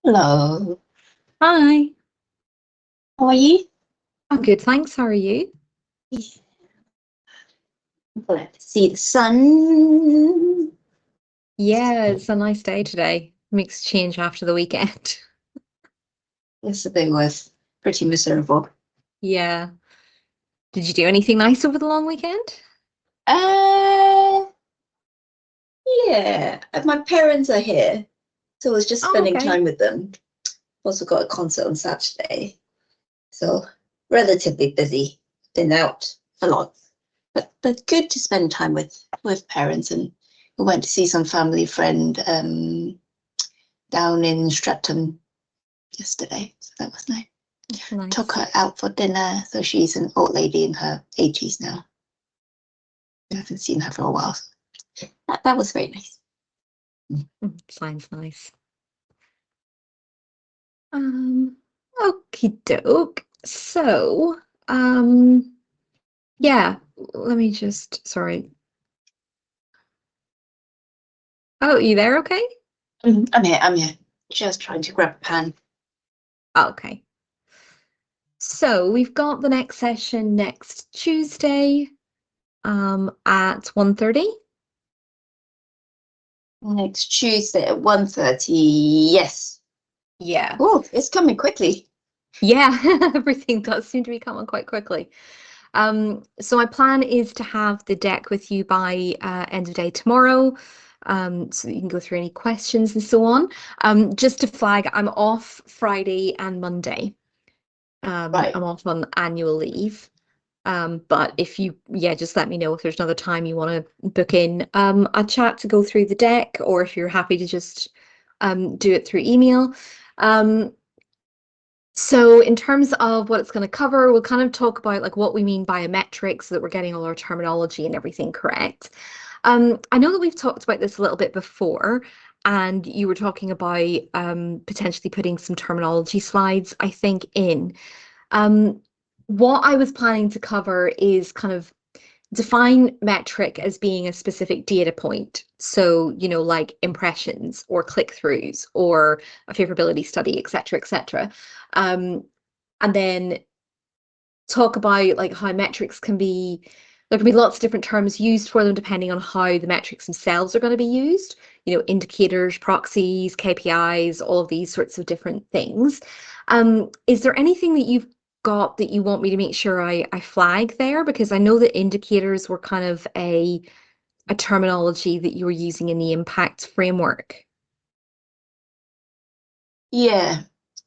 Hello, Hi, how are you? I'm good, thanks. How are you? Glad to see the sun. Yeah, it's a nice day today. Makes a change after the weekend. Yesterday was pretty miserable. Yeah. Did you do anything nice over the long weekend? Uh, yeah, my parents are here, so I was just Oh, spending okay. time with them. Also got a concert on Saturday, so relatively busy. Been out a lot, but good to spend time with parents. And we went to see some family friend down in Streatham yesterday, so that was nice. Took Nice. her out for dinner. So she's an old lady in her 80s now. I haven't seen her for a while. That was very nice. Sounds nice. Um, okie doke. So, yeah, let me just, sorry. Oh, you there? Okay. I'm here. Just trying to grab a pan. Oh, okay. So we've got the next session next Tuesday, at 1:30. Next Tuesday at 1:30. Yes. Yeah. Oh, it's coming quickly. Yeah, everything does seem to be coming quite quickly. So my plan is to have the deck with you by end of day tomorrow, so that you can go through any questions and so on. Just to flag, I'm off Friday and Monday. Right. I'm off on annual leave. But if you, yeah, just let me know if there's another time you want to book in a chat to go through the deck, or if you're happy to just do it through email. So in terms of what it's going to cover, we'll kind of talk about like what we mean by a metric so that we're getting all our terminology and everything correct. I know that we've talked about this a little bit before, and you were talking about potentially putting some terminology slides, I think, in. Um, what I was planning to cover is kind of define metric as being a specific data point. So, like impressions or click-throughs or a favorability study, et cetera, et cetera. And then talk about like how metrics can be, there can be lots of different terms used for them depending on how the metrics themselves are going to be used, indicators, proxies, KPIs, all of these sorts of different things. Is there anything that you've got that you want me to make sure I flag there? Because I know that indicators were kind of a terminology that you were using in the impact framework. Yeah,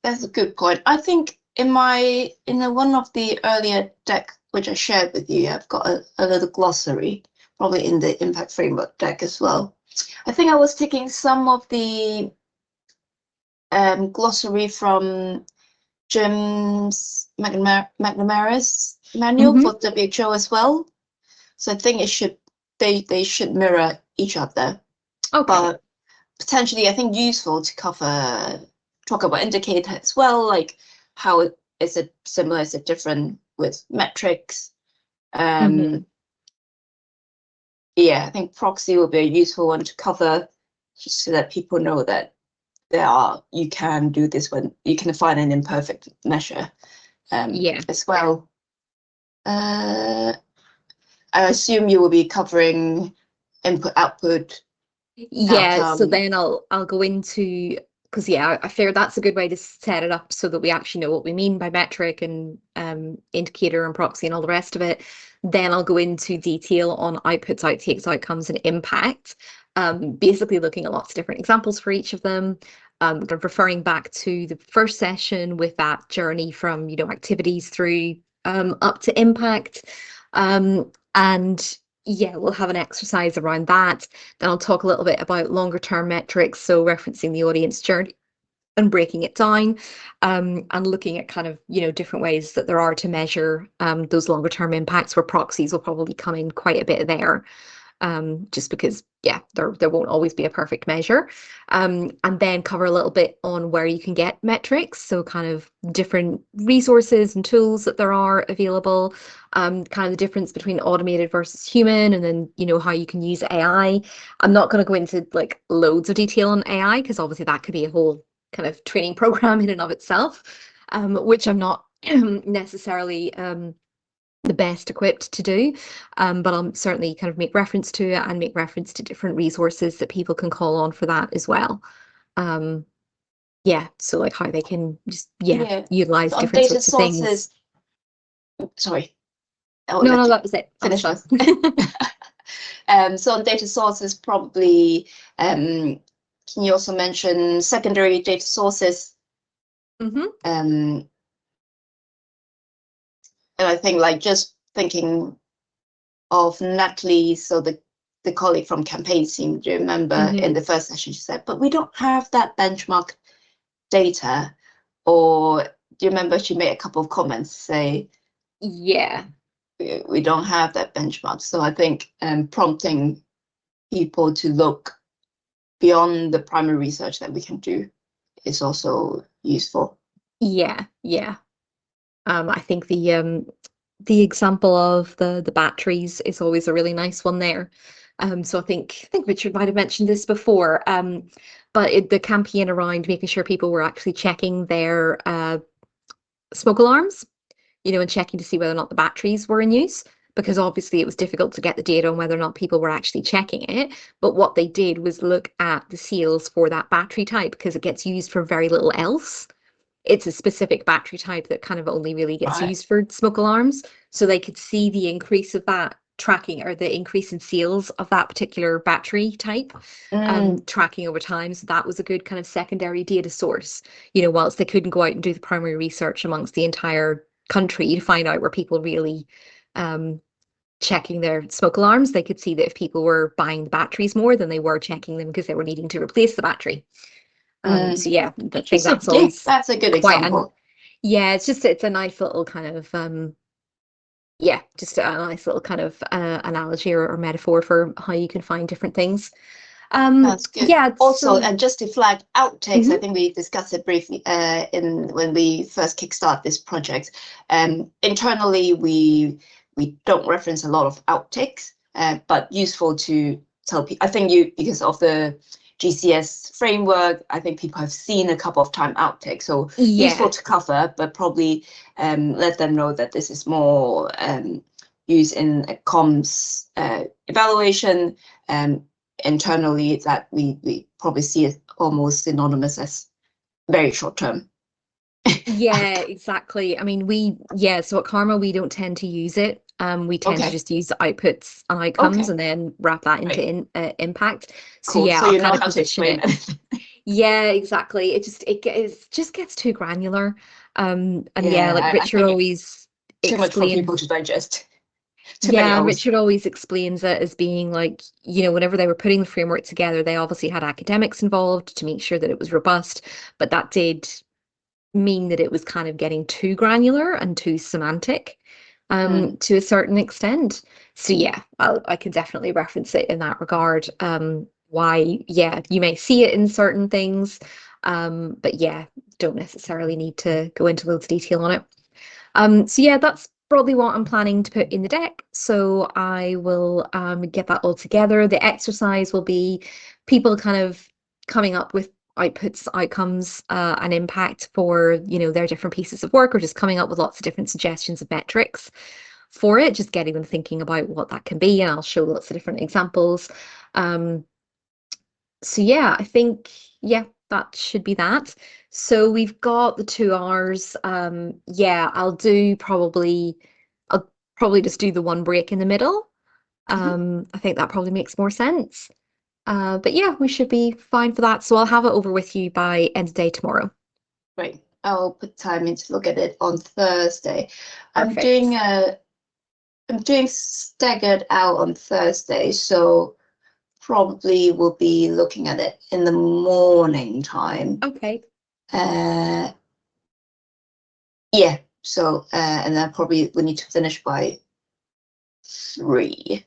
that's a good point. I think in one of the earlier deck which I shared with you, I've got a little glossary, probably in the impact framework deck as well. I think I was taking some of the glossary from Jim's McNamara's manual Mm-hmm. for WHO as well. So I think they should mirror each other. Okay. But potentially I think useful to talk about indicator as well, like how is it similar, is it different with metrics? Mm-hmm. Yeah, I think proxy will be a useful one to cover, just so that people know that you can do this when you can find an imperfect measure Yeah. as well. I assume you will be covering input, output, Yeah, so outcome. then I'll go into, because yeah, I figure that's a good way to set it up so that we actually know what we mean by metric and indicator and proxy and all the rest of it. Then I'll go into detail on outputs, outtakes, outcomes, and impact. Basically looking at lots of different examples for each of them. Kind of referring back to the first session with that journey from, activities through up to impact. And yeah, we'll have an exercise around that. Then I'll talk a little bit about longer term metrics, so referencing the audience journey and breaking it down, and looking at kind of, different ways that there are to measure those longer term impacts, where proxies will probably come in quite a bit there. just because, yeah, there won't always be a perfect measure. And then cover a little bit on where you can get metrics, so kind of different resources and tools that there are available, kind of the difference between automated versus human, and then, how you can use AI. I'm not going to go into like loads of detail on AI because obviously that could be a whole kind of training program in and of itself, which I'm not necessarily the best equipped to do, but I'll certainly kind of make reference to it and make reference to different resources that people can call on for that as well. Yeah, so like how they can just utilize So on different data sorts of things. sources, sorry. No, that was it. Finish That's fine. So on data sources, probably can you also mention secondary data sources? And I think like just thinking of Natalie, so the colleague from campaign team, do you remember in the first session she said, but we don't have that benchmark data? Or do you remember she made a couple of comments say, yeah, we don't have that benchmark? So I think prompting people to look beyond the primary research that we can do is also useful. yeah. I think the example of the batteries is always a really nice one there. So I think Richard might have mentioned this before, but the campaign around making sure people were actually checking their smoke alarms, and checking to see whether or not the batteries were in use, because obviously it was difficult to get the data on whether or not people were actually checking it. But what they did was look at the seals for that battery type, because it gets used for very little else. It's a specific battery type that kind of only really gets used for smoke alarms. So they could see the increase of that tracking, or the increase in sales of that particular battery type, tracking over time. So that was a good kind of secondary data source, whilst they couldn't go out and do the primary research amongst the entire country to find out where people really checking their smoke alarms. They could see that if people were buying the batteries more, than they were checking them because they were needing to replace the battery. So yeah, I think that's always that's a good example. It's a nice little kind of just a nice little kind of analogy or metaphor for how you can find different things. That's good. Yeah. Also, and just to flag outtakes, I think we discussed it briefly when we first kickstart this project. Internally, we don't reference a lot of outtakes, but useful to tell people. I think because of the GCS framework, I think people have seen a couple of time outtakes, so useful to cover, but probably let them know that this is more used in a comms evaluation. Internally, that we probably see it almost synonymous as very short term. Yeah, exactly. I mean, so at Karma, we don't tend to use it. We tend to just use the outputs and outcomes and then wrap that into impact. So cool. yeah, so I'll you know kind of how to position explain it. Yeah, exactly. It just gets too granular. And like Richard always too much for people explains. to digest. Richard always explains it as being like, whenever they were putting the framework together, they obviously had academics involved to make sure that it was robust, but that did mean that it was kind of getting too granular and too semantic to a certain extent. So yeah, I can definitely reference it in that regard. Why, you may see it in certain things, but don't necessarily need to go into loads of detail on it. So yeah, that's broadly what I'm planning to put in the deck. So I will get that all together. The exercise will be people kind of coming up with outputs, outcomes, and impact for their different pieces of work, or just coming up with lots of different suggestions of metrics for it, just getting them thinking about what that can be, and I'll show lots of different examples. So yeah, I think that should be that. So we've got the 2 hours. I'll probably just do the one break in the middle. I think that probably makes more sense. But yeah, we should be fine for that. So I'll have it over with you by end of day tomorrow. Great. I'll put time in to look at it on Thursday. Perfect. I'm doing staggered out on Thursday, so probably we'll be looking at it in the morning time. Okay. So and then probably we need to finish by 3.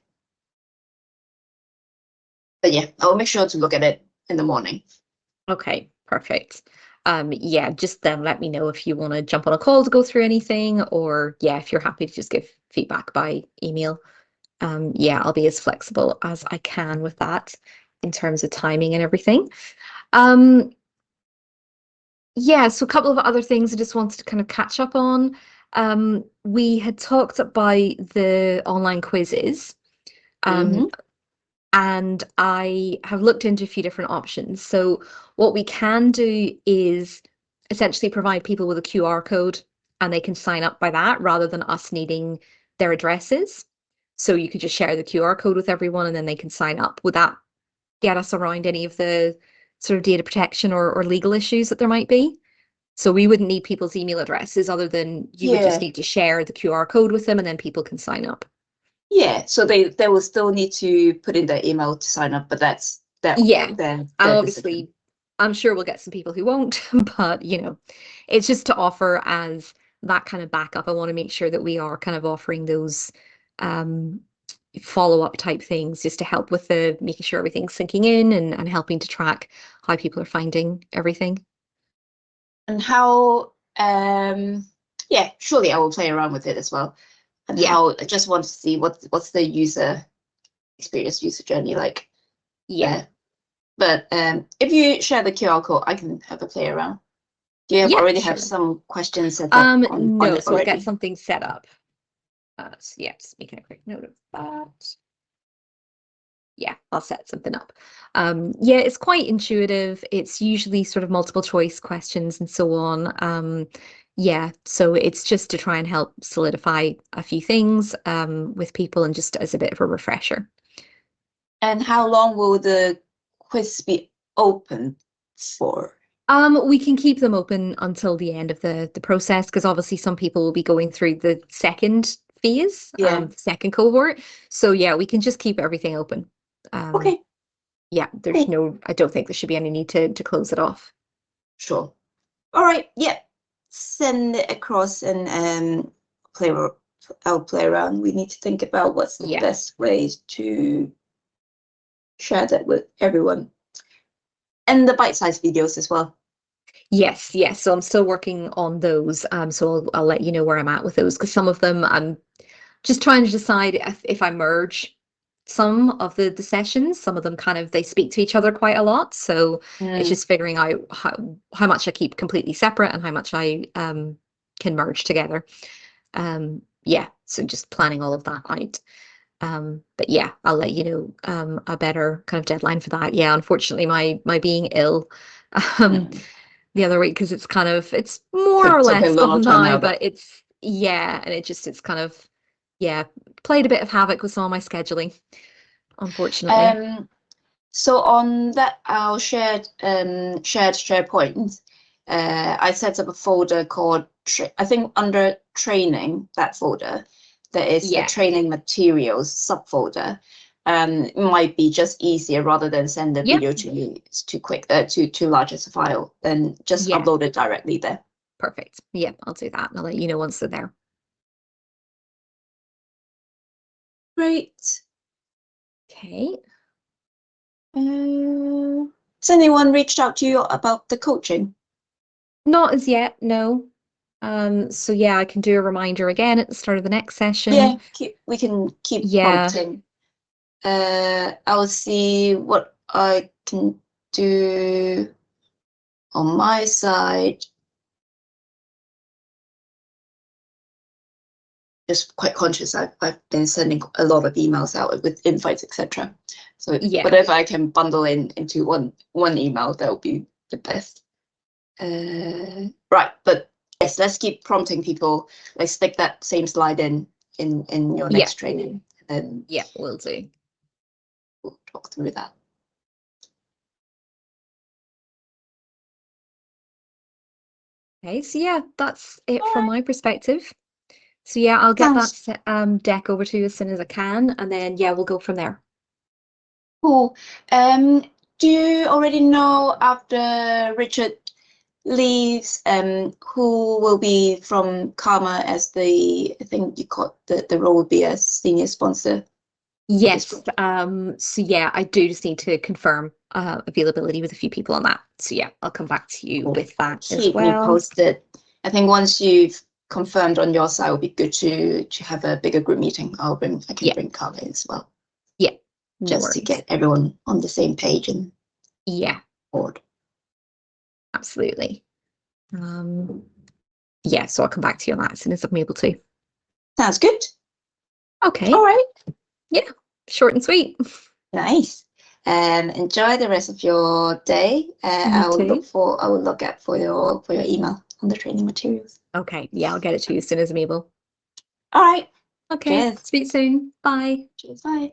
But yeah, I'll make sure to look at it in the morning. Okay, perfect. Yeah, just then let me know if you want to jump on a call to go through anything, or yeah, if you're happy to just give feedback by email. Yeah, I'll be as flexible as I can with that in terms of timing and everything. Um, yeah, so a couple of other things I just wanted to kind of catch up on. We had talked about the online quizzes. Um, Mm-hmm. and I have looked into a few different options. So what we can do is essentially provide people with a QR code and they can sign up by that rather than us needing their addresses. So you could just share the QR code with everyone and then they can sign up. Would that get us around any of the sort of data protection or legal issues that there might be? So we wouldn't need people's email addresses other than you would just Yeah. need to share the QR code with them and then people can sign up. Yeah. So they will still need to put in their email to sign up, but that's Yeah, and their decision. obviously, I'm sure we'll get some people who won't, but it's just to offer as that kind of backup. I want to make sure that we are kind of offering those um, follow-up type things just to help with the making sure everything's sinking in and helping to track how people are finding everything. And how yeah, surely I will play around with it as well. And Yeah, how I just want to see what's the user experience, user journey like yeah, there. But if you share the QR code, I can have a play around. Do you yeah, already have sure. some questions set up on No, it so I'll get already? something set up. So yeah, just making a quick note of that. Yeah, I'll set something up. Yeah, it's quite intuitive. It's usually sort of multiple choice questions and so on. Yeah, so it's just to try and help solidify a few things with people and just as a bit of a refresher. And how long will the quiz be open for? We can keep them open until the end of the process because obviously some people will be going through the second phase, Yeah. second cohort. So yeah, we can just keep everything open. Um, Okay, yeah, cool. I don't think there should be any need to close it off. Sure. All right, yeah. Send it across and play I'll play around. We need to think about what's the Yeah. best way to share that with everyone. And the bite-sized videos as well. Yes, yes. So I'm still working on those. So I'll let you know where I'm at with those because some of them I'm just trying to decide if I merge some of the sessions. Some of them kind of they speak to each other quite a lot. So it's Mm. just figuring out how much I keep completely separate and how much I can merge together. Yeah, so just planning all of that out. But yeah, I'll let you know a better kind of deadline for that. Yeah, unfortunately, my being ill um Mm. the other week because it's more or Took a less little gone time now, out. but it's yeah, and it's kind of yeah, played a bit of havoc with some of my scheduling, unfortunately. Um, so on that, our shared SharePoint, I set up a folder called I think under training, that folder, there is a Yeah, training materials subfolder. It might be just easier rather than send the yeah, video to you. It's too quick, too large as a file, then just yeah, upload it directly there. perfect. Yeah, I'll do that and I'll let you know once they're there. Great. Okay. Has anyone reached out to you about the coaching? Not as yet, no. So yeah, I can do a reminder again at the start of the next Yeah, session. we can keep Yeah, prompting. I'll see what I can do on my side. Just quite conscious. I've been sending a lot of emails out with invites, etc. So yeah, whatever I can bundle into one email, that would be the best. Right, but yes, let's keep prompting people. Like stick that same slide in your yeah, next training, and then yeah, will do. we'll talk through that. Okay, so yeah, that's it All from right, my perspective. So yeah, I'll get that sounds deck over to you as soon as I can, and then yeah, we'll go from there. cool. Do you already know after Richard leaves, who will be from Karma as I think you called the role will be as senior sponsor? Yes. So yeah, I do just need to confirm availability with a few people on that. So yeah, I'll come back to you with that as Keep me well. posted. I think once you've confirmed on your side, it would be good to have a bigger group meeting. I can bring Carla as well. Yeah. No Just to worries. get everyone on the same page and Yeah, board. absolutely. Yeah, so I'll come back to you on that as soon as I'm able to. Sounds good. Okay. All right. Yeah, short and sweet. Nice. Enjoy the rest of your day. I will too. look out for your email on the training materials. Okay, yeah, I'll get it to you as soon as I'm able. All right. Okay, Cheers. speak soon. Bye. Cheers. Bye.